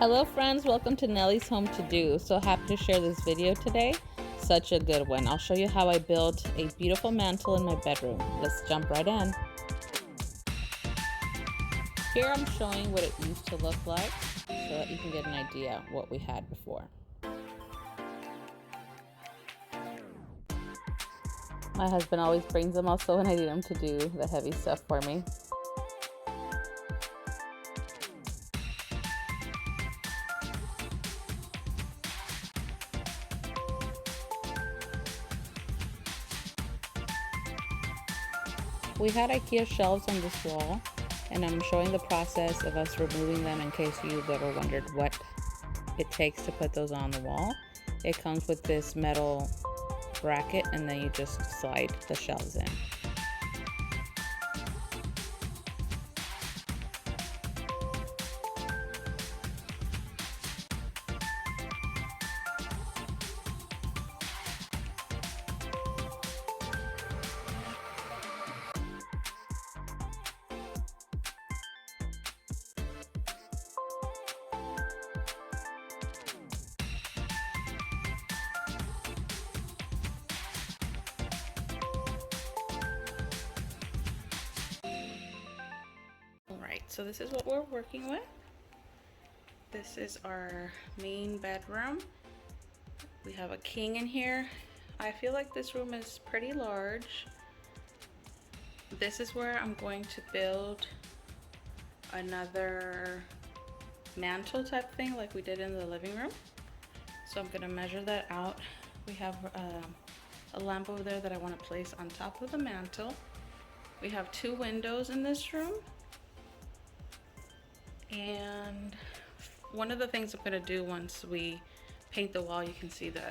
Hello friends, welcome to Nellie's Home To Do. So happy to share this video today. Such a good one. I'll show you how I built a beautiful mantle in my bedroom. Let's jump right in. Here I'm showing what it used to look like so that you can get an idea what we had before. My husband always brings them also when I need him to do the heavy stuff for me. We had IKEA shelves on this wall, and I'm showing the process of us removing them in case you've ever wondered what it takes to put those on the wall. It comes with this metal bracket, and then you just slide the shelves in. Alright, so this is what we're working with. This is our main bedroom. We have a king in here. I feel like this room is pretty large. This is where I'm going to build another mantle type thing like we did in the living room. So I'm gonna measure that out. We have a lamp over there that I want to place on top of the mantle. We have 2 windows in this room. And one of the things I'm gonna do once we paint the wall, you can see the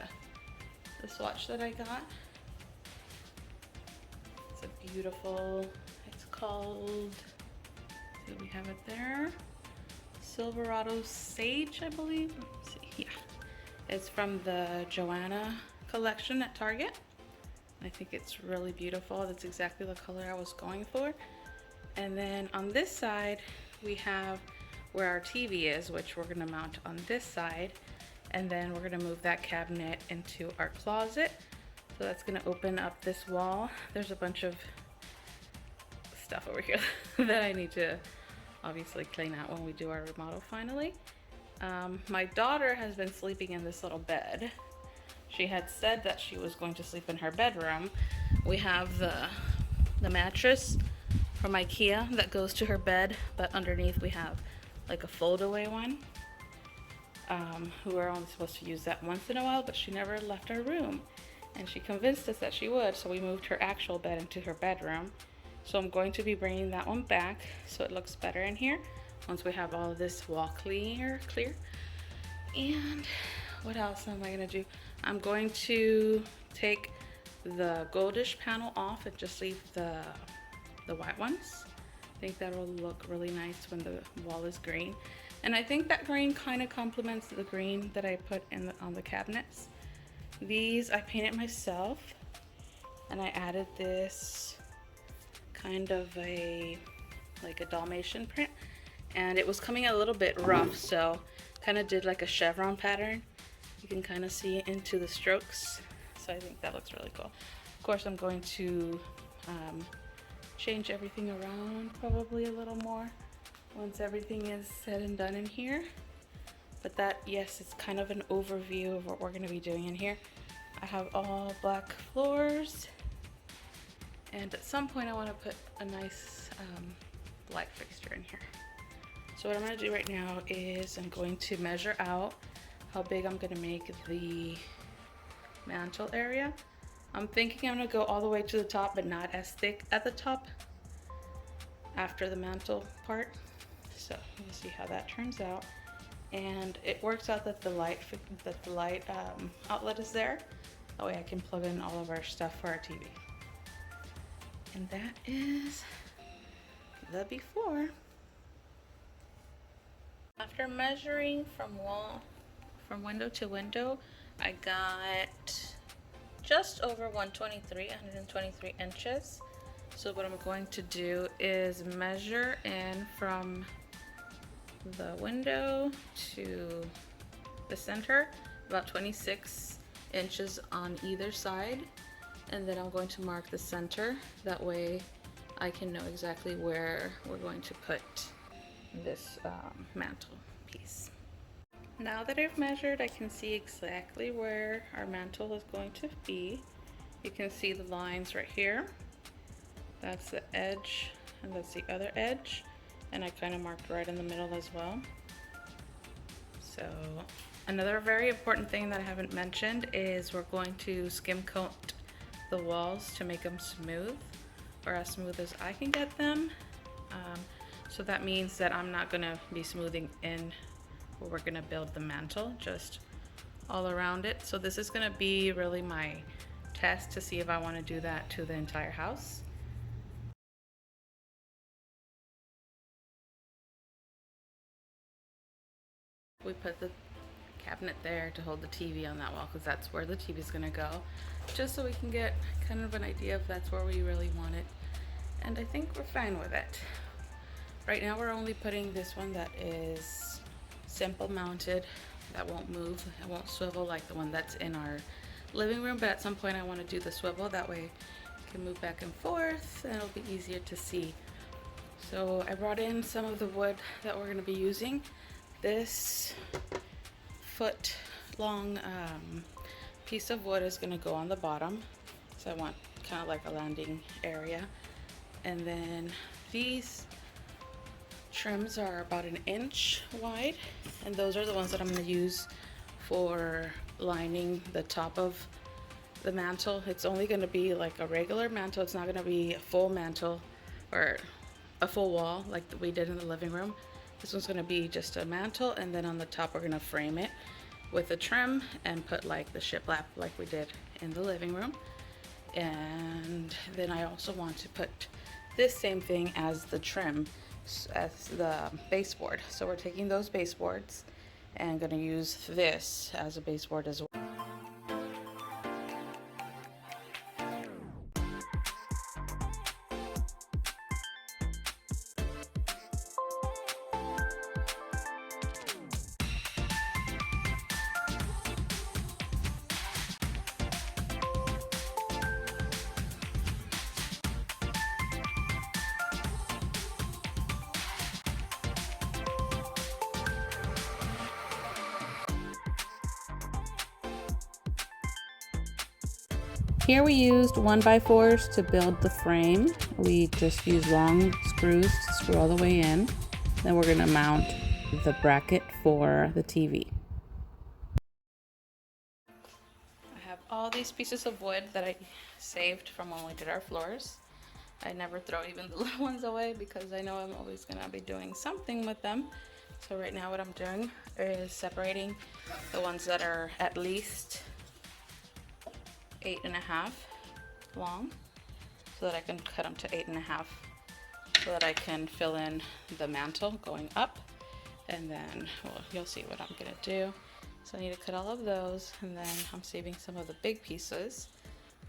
swatch that I got. It's a beautiful, it's called, see, we have it there, Silverado Sage, I believe. Let's see, yeah. It's from the Joanna collection at Target. I think it's really beautiful. That's exactly the color I was going for. And then on this side, we have where our TV is, which we're gonna mount on this side. And then we're gonna move that cabinet into our closet. So that's gonna open up this wall. There's a bunch of stuff over here that I need to obviously clean out when we do our remodel finally. My daughter has been sleeping in this little bed. She had said that she was going to sleep in her bedroom. We have the mattress from IKEA that goes to her bed, but underneath we have like a fold-away one. We were only supposed to use that once in a while, but she never left our room. And she convinced us that she would, so we moved her actual bed into her bedroom. So I'm going to be bringing that one back so it looks better in here once we have all of this wall clear. And what else am I gonna do? I'm going to take the goldish panel off and just leave the white ones. I think that will look really nice when the wall is green. And I think that green kind of complements the green that I put in on the cabinets. These I painted myself, and I added this kind of like a Dalmatian print, and it was coming a little bit rough, so kind of did like a chevron pattern. You can kind of see into the strokes, so I think that looks really cool. Of course, I'm going to change everything around probably a little more once everything is said and done in here. But that, yes, it's kind of an overview of what we're going to be doing in here. I have all black floors, and at some point I want to put a nice light fixture in here. So what I'm going to do right now is I'm going to measure out how big I'm going to make the mantle area. I'm thinking I'm going to go all the way to the top, but not as thick at the top after the mantle part. So we'll see how that turns out. And it works out that the light outlet is there. That way I can plug in all of our stuff for our TV. And that is the before. After measuring from window to window, I got just over 123 inches. So what I'm going to do is measure in from the window to the center, about 26 inches on either side. And then I'm going to mark the center. That way I can know exactly where we're going to put this mantle piece. Now that I've measured, I can see exactly where our mantle is going to be. You can see the lines right here. That's the edge, and that's the other edge. And I kind of marked right in the middle as well. So another very important thing that I haven't mentioned is we're going to skim coat the walls to make them smooth, or as smooth as I can get them. So that means that I'm not gonna be smoothing in where we're gonna build the mantle, just all around it. So this is gonna be really my test to see if I wanna do that to the entire house. We put the cabinet there to hold the TV on that wall because that's where the TV is gonna go, just so we can get kind of an idea if that's where we really want it. And I think we're fine with it. Right now we're only putting this one that is simple mounted, that won't move, it won't swivel like the one that's in our living room, but at some point I want to do the swivel, that way it can move back and forth and it'll be easier to see. So I brought in some of the wood that we're going to be using. This foot long piece of wood is going to go on the bottom, so I want kind of like a landing area. And then these trims are about 1 inch wide, and those are the ones that I'm going to use for lining the top of the mantle. It's only going to be like a regular mantle. It's not going to be a full mantle or a full wall like we did in the living room. This one's going to be just a mantle, and then on the top we're going to frame it with a trim and put like the shiplap like we did in the living room. And then I also want to put this same thing as the trim, as the baseboard. So we're taking those baseboards and going to use this as a baseboard as well. Here we used 1x4s to build the frame. We just used long screws to screw all the way in. Then we're going to mount the bracket for the TV. I have all these pieces of wood that I saved from when we did our floors. I never throw even the little ones away because I know I'm always going to be doing something with them. So right now what I'm doing is separating the ones that are at least 8.5 long, so that I can cut them to 8.5, so that I can fill in the mantle going up. And then, well, you'll see what I'm gonna do. So I need to cut all of those, and then I'm saving some of the big pieces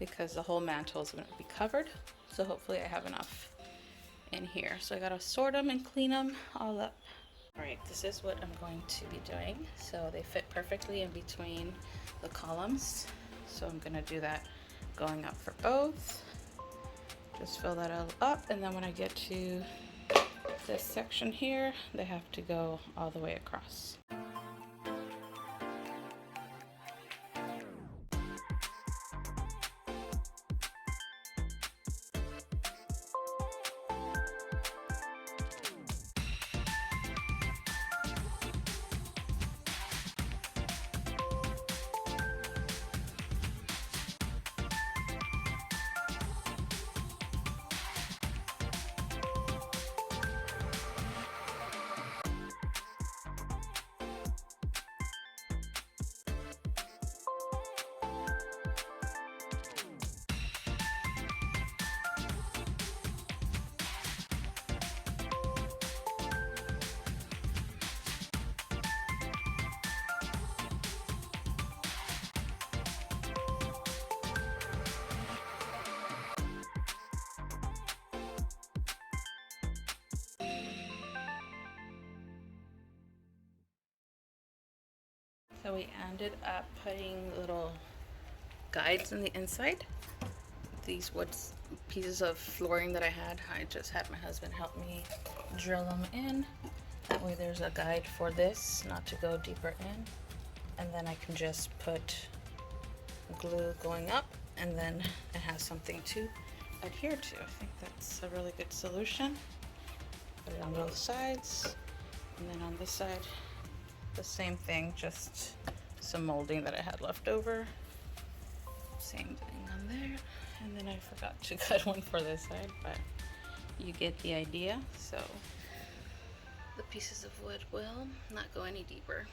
because the whole mantle is gonna be covered. So hopefully I have enough in here. So I gotta sort them and clean them all up. All right, this is what I'm going to be doing. So they fit perfectly in between the columns. So I'm gonna do that going up for both. Just fill that all up, and then when I get to this section here, they have to go all the way across. So we ended up putting little guides in the inside. These wood pieces of flooring that I just had my husband help me drill them in. That way there's a guide for this, not to go deeper in. And then I can just put glue going up, and then it has something to adhere to. I think that's a really good solution. Put it on both sides, and then on this side, the same thing, just some molding that I had left over. Same thing on there. And then I forgot to cut one for this side, but you get the idea. So the pieces of wood will not go any deeper.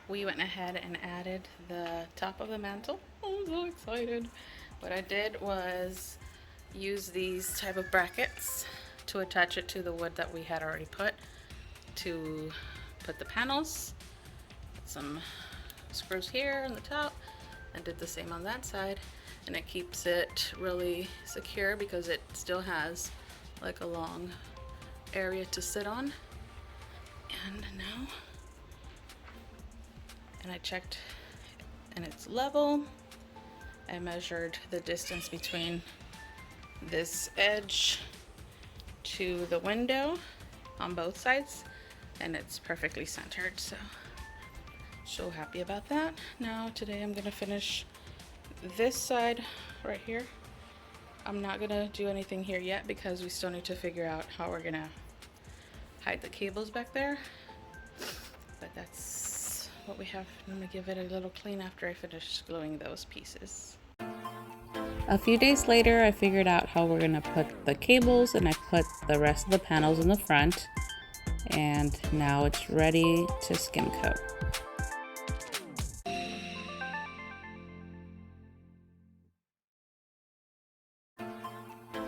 We went ahead and added the top of the mantle. Oh, I'm so excited. What I did was use these type of brackets to attach it to the wood that we had already put to put the panels. Put some screws here on the top and did the same on that side, and it keeps it really secure because it still has like a long area to sit on. And now, and I checked and it's level. I measured the distance between this edge to the window on both sides, and it's perfectly centered, so happy about that. Now today I'm gonna finish this side right here. I'm not gonna do anything here yet because we still need to figure out how we're gonna hide the cables back there, but that's what we have. I'm gonna give it a little clean after I finish gluing those pieces. A few days later, I figured out how we're gonna put the cables, and I put the rest of the panels in the front, and now it's ready to skim coat.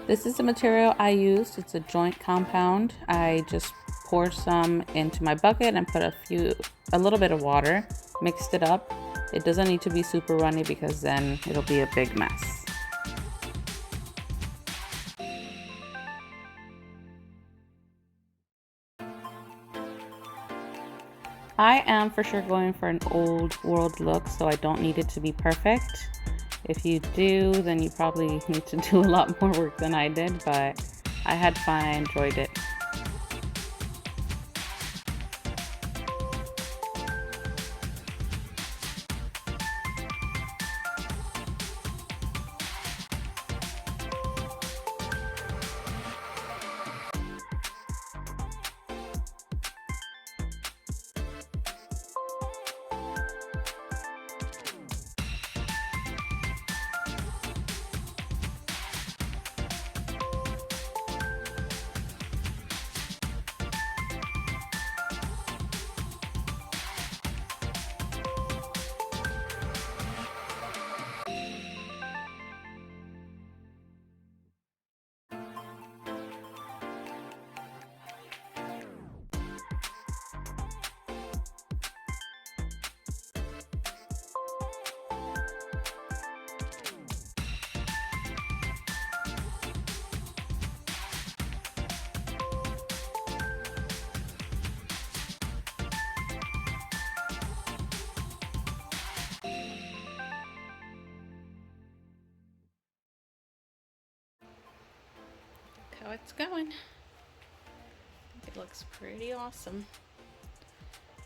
This is the material I used. It's a joint compound. I just poured some into my bucket and put a little bit of water, mixed it up. It doesn't need to be super runny because then it'll be a big mess. I am for sure going for an old world look, so I don't need it to be perfect. If you do, then you probably need to do a lot more work than I did, but I had fun, I enjoyed it. how it's going. It looks pretty awesome.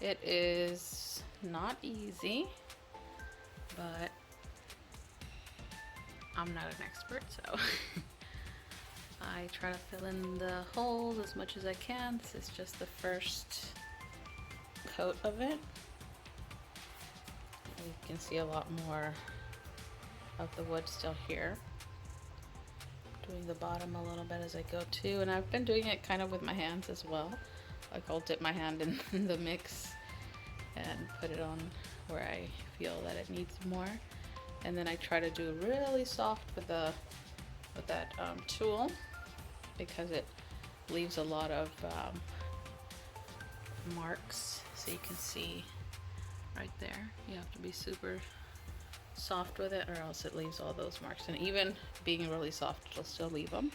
It is not easy, but I'm not an expert, so I try to fill in the holes as much as I can. This is just the first coat of it. You can see a lot more of the wood still here. Doing the bottom a little bit as I go too, and I've been doing it kind of with my hands as well. Like I'll dip my hand in the mix and put it on where I feel that it needs more, and then I try to do really soft with that tool, because it leaves a lot of marks. So you can see right there, you have to be super soft with it, or else it leaves all those marks. And even being really soft, it'll still leave them.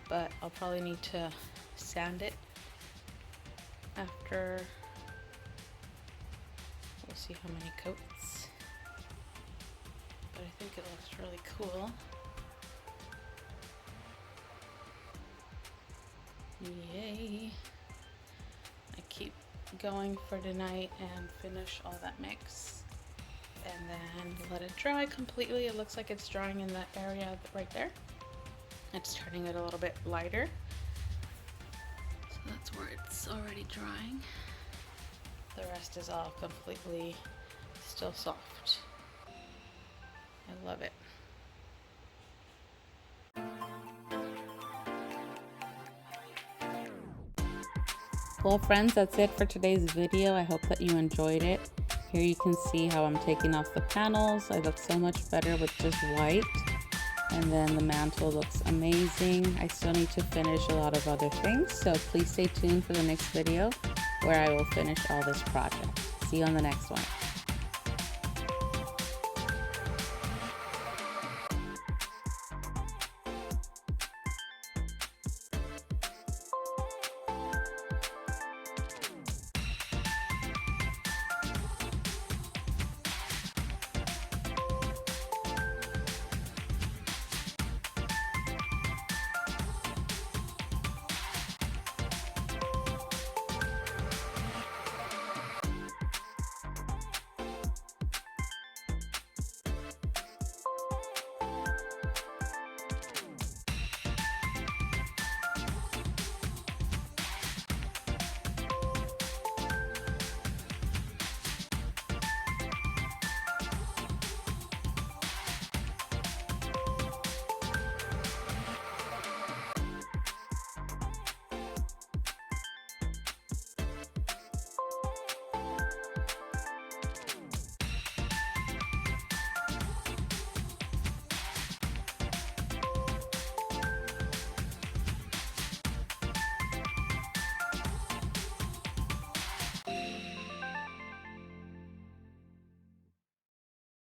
But I'll probably need to sand it after. We'll see how many coats. But I think it looks really cool. Yay! I keep going for tonight and finish all that mix, and then let it dry completely. It looks like it's drying in that area right there. It's turning it a little bit lighter, so that's where it's already drying. The rest is all completely still soft. I love it. Well friends, that's it for today's video. I hope that you enjoyed it. Here you can see how I'm taking off the panels. I look so much better with just white. And then the mantle looks amazing. I still need to finish a lot of other things, so please stay tuned for the next video where I will finish all this project. See you on the next one.